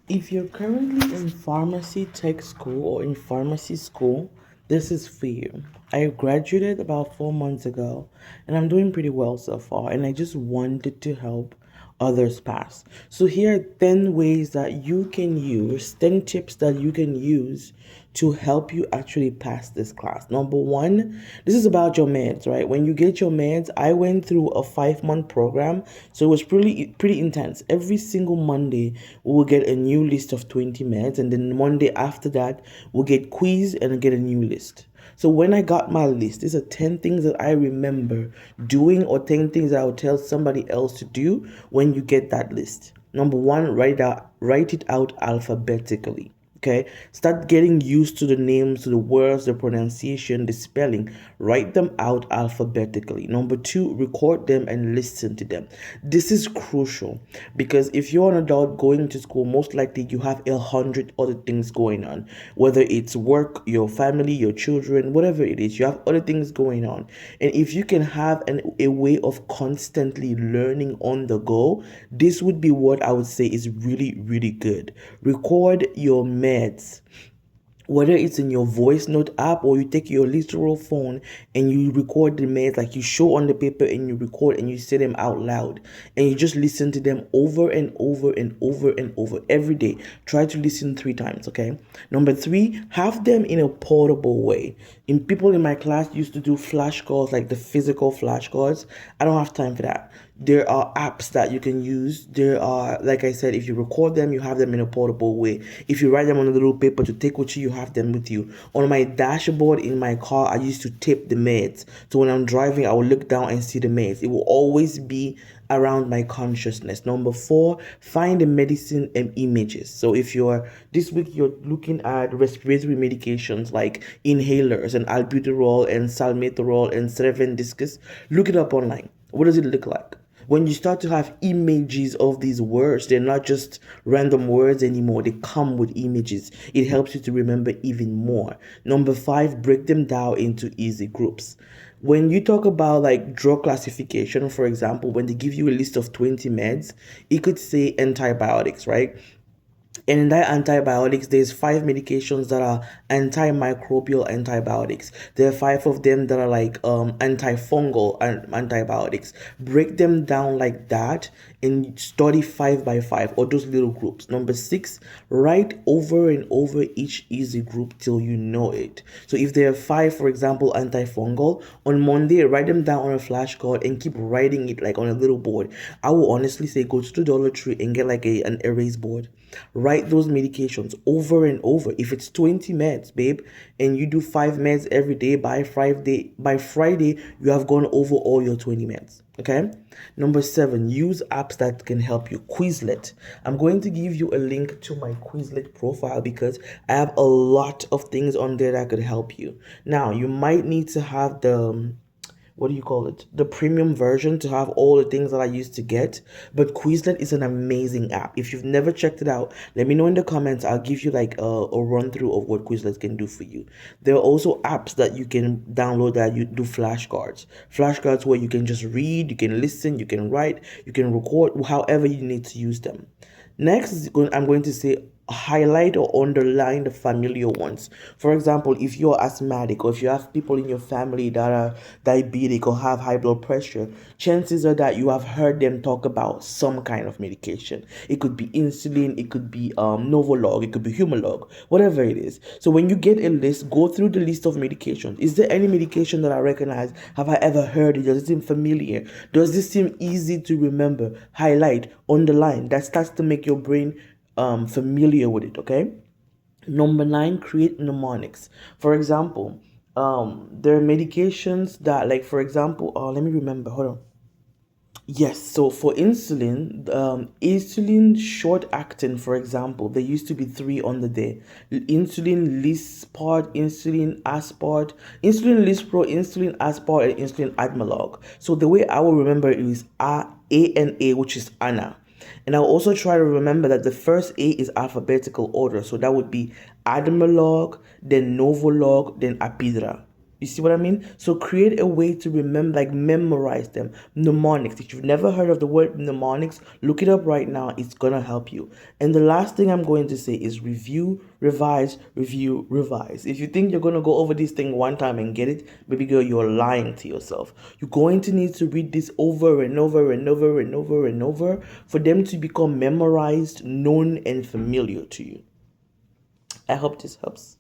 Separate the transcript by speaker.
Speaker 1: If you're currently in pharmacy tech school or in pharmacy school, this is for you. I graduated about 4 months ago and I'm doing pretty well so far, and I just wanted to help others pass. So, here are 10 ways that you can use, 10 tips that you can use to help you actually pass this class. Number one, this is about your meds, right? When you get your meds, I went through a 5 month program, so it was pretty intense. Every single Monday, we will get a new list of 20 meds, and then Monday after that, we'll get quiz and get a new list. So when I got my list, these are 10 things that I remember doing, or 10 things I would tell somebody else to do when you get that list. Number one, write it out alphabetically. Okay, start getting used to the names, to the words, the pronunciation, the spelling. Write them out alphabetically. Number two, record them and listen to them. This is crucial because if you're an adult going to school, most likely you have 100 other things going on, whether it's work, your family, your children, whatever it is, you have other things going on. And if you can have a way of constantly learning on the go, this would be what I would say is really, really good. Record your meds, whether it's in your voice note app or you take your literal phone and you record the meds, like you show on the paper and you record and you say them out loud, and you just listen to them over and over and over and over every day. Try to listen 3 times. Okay, number three, have them in a portable way. In people in my class used to do flashcards, like the physical flashcards. I don't have time for that. There are apps that you can use. There are, like I said, if you record them, you have them in a portable way. If you write them on a little paper to take with you, you have them with you. On my dashboard in my car, I used to tape the meds. So when I'm driving, I will look down and see the meds. It will always be around my consciousness. Number four, find the medicine and images. So if you're this week you're looking at respiratory medications like inhalers and albuterol and salmeterol and Cereven discus, look it up online. What does it look like? When you start to have images of these words, they're not just random words anymore. They come with images. It helps you to remember even more. Number five, break them down into easy groups. When you talk about like drug classification, for example, when they give you a list of 20 meds, it could say antibiotics, right? And in that antibiotics, there's 5 medications that are antimicrobial antibiotics. There are 5 of them that are like antifungal antibiotics. Break them down like that and study 5 by 5, or those little groups. Number six, write over and over each easy group till you know it. So if there are 5, for example, antifungal, on Monday, write them down on a flashcard and keep writing it like on a little board. I will honestly say go to the Dollar Tree and get like an erase board. Write those medications over and over. If it's 20 meds, babe, and you do 5 meds every day, by Friday you have gone over all your 20 meds. Okay. Number seven, use apps that can help you. Quizlet. I'm going to give you a link to my Quizlet profile because I have a lot of things on there that could help you. Now, you might need to have the what do you call it, the premium version to have all the things that I used to get. But Quizlet is an amazing app. If you've never checked it out, let me know in the comments. I'll give you like a run through of what Quizlet can do for you. There are also apps that you can download that you do flashcards where you can just read, you can listen, you can write, you can record, however you need to use them. Next, I'm going to say highlight or underline the familiar ones. For example, if you're asthmatic or if you have people in your family that are diabetic or have high blood pressure, chances are that you have heard them talk about some kind of medication. It could be insulin, it could be Novolog, it could be Humalog, whatever it is. So when you get a list, go through the list of medications. Is there any medication that I recognize? Have I ever heard it? Does it seem familiar? Does this seem easy to remember? Highlight, underline. That starts to make your brain familiar with it. Okay. Number nine, create mnemonics. For example, there are medications that, like, for example, let me remember. Hold on. Yes, so for insulin, insulin short acting, for example, there used to be three on the day: insulin Lispro, insulin Aspart, insulin Lispro, insulin Aspart, and insulin Admelog. So the way I will remember it is ANA, which is Anna. And I'll also try to remember that the first A is alphabetical order. So that would be Admelog, then Novolog, then Apidra. You see what I mean? So create a way to remember, like memorize them. Mnemonics. If you've never heard of the word mnemonics, look it up right now. It's gonna help you. And the last thing I'm going to say is review, revise, review, revise. If you think you're gonna go over this thing one time and get it, baby girl, you're lying to yourself. You're going to need to read this over and over and over and over and over for them to become memorized, known, and familiar to you. I hope this helps.